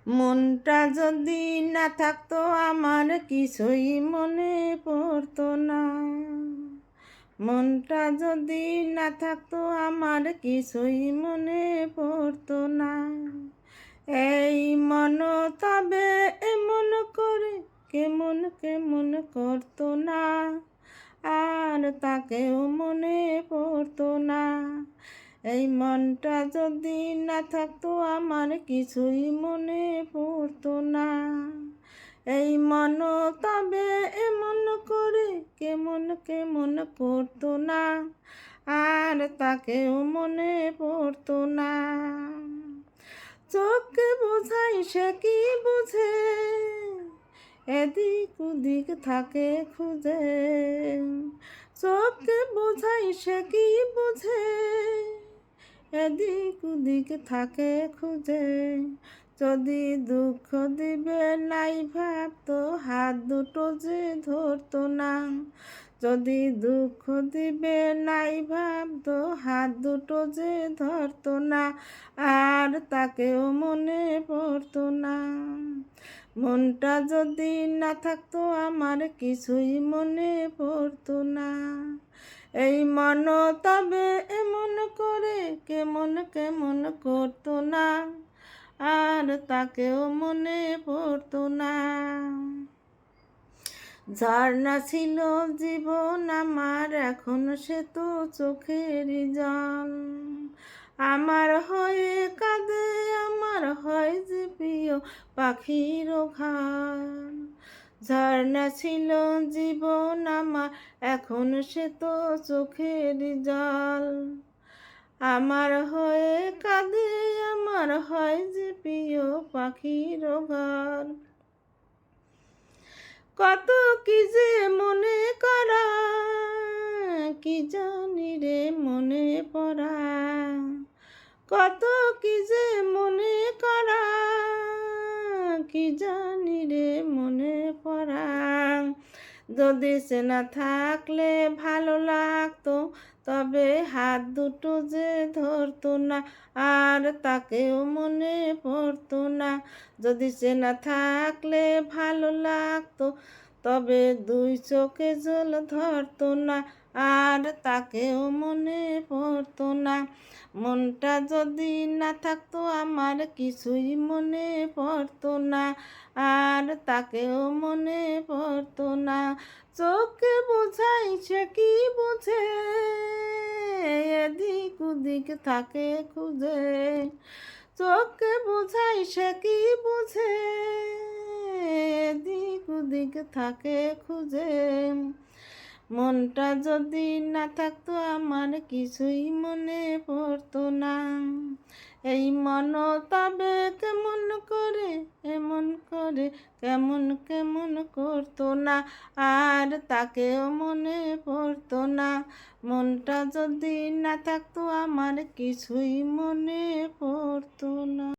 মনটা যদি না থাকতো আমার কিছুই মনে পড়তো না। মনটা যদি না থাকতো আমার কিছুই মনে পড়তো না। এই মন তবে এমন করে কেমন কেমন করতো না, আর তাকেও মনে পড়তো না। এই মনটা যদি না থাকতো আমার কিছুই মনে পড়তো না। এই মন তবে এমন করে কেমন কেমন করতো না, আর তাকেও মনে পড়তো না। চোখকে বোঝাই সে কি বুঝে, এদিক ওদিক থাকে খুঁজে। চোখকে বোঝাই সে কি বুঝে, এদিক ওদিক থাকে খুঁজে। যদি দুঃখ দিবে নাই ভাবতো হাত দুটো যে ধরতো না। যদি দুঃখ দিবে নাই ভাবতো হাত দুটো যে ধরতো না, আর তাকেও মনে পড়তো না। মনটা যদি না থাকতো আমার কিছুই মনে পড়তো না। এই মন তবে এমন করে কেমন কেমন করতো না, আর তাকেও মনে পড়তো না। ঝর্ণা ছিল জীবন আমার, এখন সে তো চোখেরই জল। আমার হয়ে কাঁদে আমার হয় যে প্রিয় পাখির ঘর। ঝর্ণা ছিল জীবন আমার, এখন সে তো চোখের জল। আমার হয়ে কাঁদে আমার হয় যে প্রিয় পাখির ঘর। কত কি যে মনে করা, কি জানি রে মনে পড়া। কত কি যে মনে করা, কি জানি রে মনে পড়া। যদি সে না থাকলে ভালো লাগতো, তবে হাত দুটো যে ধরতো না, আর তাকেও মনে পড়তো না। যদি সে না থাকলে ভালো লাগতো, তবে দুই চোখে জল ধরতো না, আর তাকেও মনে পড়তো না। মনটা যদি না থাকতো আমার কিছুই মনে পড়তো না, আর তাকেও মনে পড়তো না। চোখে বোঝাই সে কি বুঝে, এদিক ওদিক থাকে খুঁজে। চোখে বোঝাই সে কি বুঝে, এদিক ওদিক থাকে খুঁজে। মনটা যদি না থাকতো আমার কিছুই মনে পড়তো না। এই মন তবে কেমন করে এমন করে কেমন কেমন করতো না, আর তাকেও মনে পড়তো না। মনটা যদি না থাকতো আমার কিছুই মনে পড়তো না।